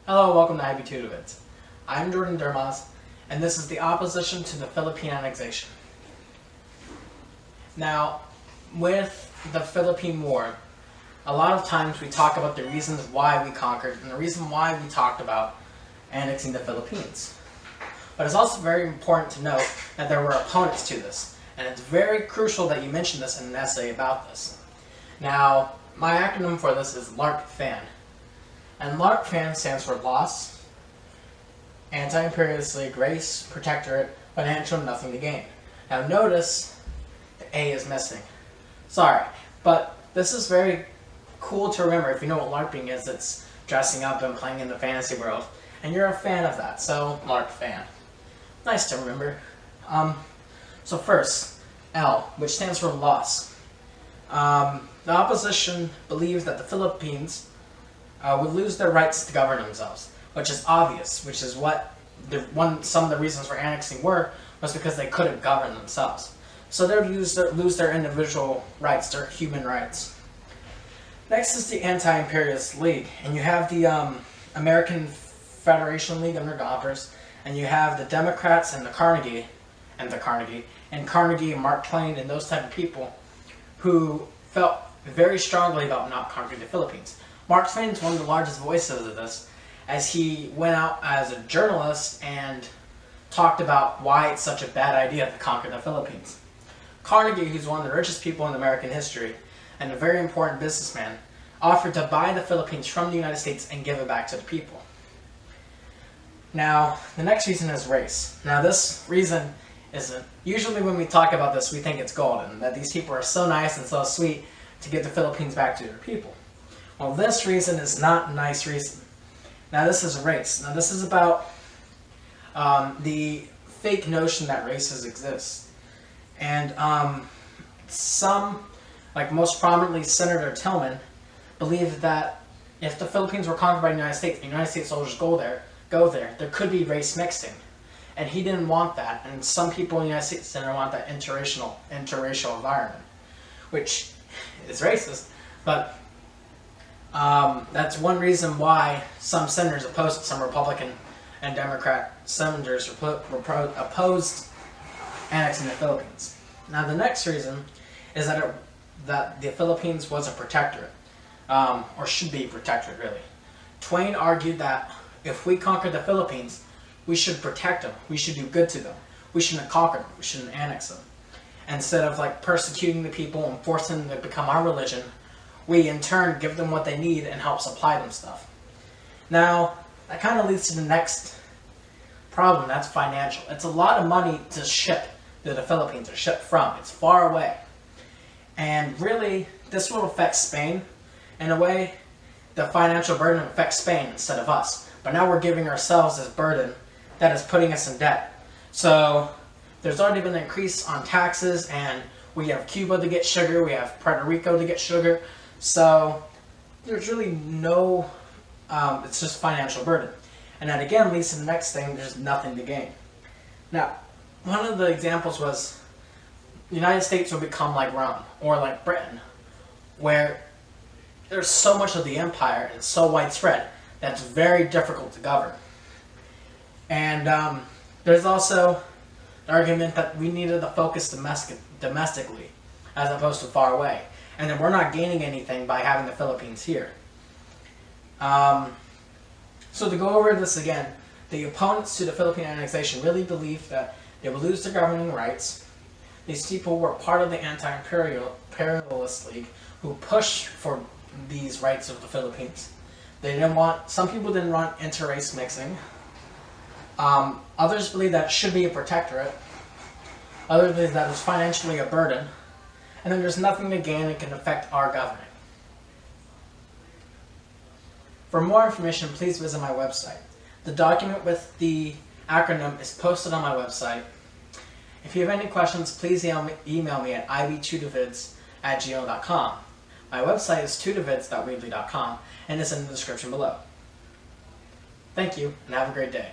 Hello, welcome to IB2Vids. I'm Jordan Dermaz, and this is the opposition to the Philippine annexation. Now, with the Philippine War, a lot of times we talk about the reasons why we conquered and the reason why we talked about annexing the Philippines. But it's also very important to note that there were opponents to this, and it's very crucial that you mention this in an essay about this. Now, my acronym for this is LARP-FAN. And LARP-FAN stands for Loss, Anti-Imperialist League, Race, Protectorate, Financial, Nothing to Gain. Now notice the A is missing. Sorry, but this is very cool to remember. If you know what LARPing is, it's dressing up and playing in the fantasy world. And you're a fan of that, so LARP-FAN. Nice to remember. So first, L, which stands for Loss. The opposition believes that the Philippines would lose their rights to govern themselves, which is obvious, which is what some of the reasons for annexing was because they couldn't govern themselves. So they would lose their individual rights, their human rights. Next is the Anti-Imperialist League, and you have the American Federation League under Doppers, and you have the Democrats and Carnegie, and Mark Twain, and those type of people who felt very strongly about not conquering the Philippines. Mark Twain is one of the largest voices of this, as he went out as a journalist and talked about why it's such a bad idea to conquer the Philippines. Carnegie, who's one of the richest people in American history and a very important businessman, offered to buy the Philippines from the United States and give it back to the people. Now, the next reason is race. Now, this reason isn't. Usually when we talk about this, we think it's golden, that these people are so nice and so sweet to give the Philippines back to their people. Well, this reason is not a nice reason. Now, this is race. Now, this is about the fake notion that races exist. And some, like most prominently Senator Tillman, believed that if the Philippines were conquered by the United States, and United States soldiers go there, there could be race mixing. And he didn't want that, and some people in the United States didn't want that interracial environment, which is racist, but that's one reason why some senators opposed, some Republican and Democrat senators opposed annexing the Philippines. Now, the next reason is that the Philippines was a protectorate, or should be a protectorate, really. Twain argued that if we conquered the Philippines, we should protect them. We should do good to them. We shouldn't conquer them. We shouldn't annex them. Instead of persecuting the people and forcing them to become our religion, we in turn give them what they need and help supply them stuff. Now, that kind of leads to the next problem. That's financial. It's a lot of money to ship to the Philippines, or ship from. It's far away. And really, this will affect Spain. In a way, the financial burden affects Spain instead of us. But now we're giving ourselves this burden that is putting us in debt. So there's already been an increase on taxes, and we have Cuba to get sugar, we have Puerto Rico to get sugar. So there's really no, it's just financial burden. And that again leads to the next thing, there's nothing to gain. Now, one of the examples was the United States will become like Rome, or like Britain, where there's so much of the empire and so widespread that's very difficult to govern. And there's also the argument that we needed to focus domestically as opposed to far away, and that we're not gaining anything by having the Philippines here. So to go over this again, the opponents to the Philippine annexation really believed that they would lose their governing rights. These people were part of the Anti-Imperialist League who pushed for these rights of the Philippines. Some people didn't want inter-race mixing. Others believe that it should be a protectorate. Others believe that it's financially a burden. And then there's nothing to gain and can affect our governing. For more information, please visit my website. The document with the acronym is posted on my website. If you have any questions, please email me at ib2vids@gmail.com. My website is tutovids.weebly.com and it's in the description below. Thank you, and have a great day.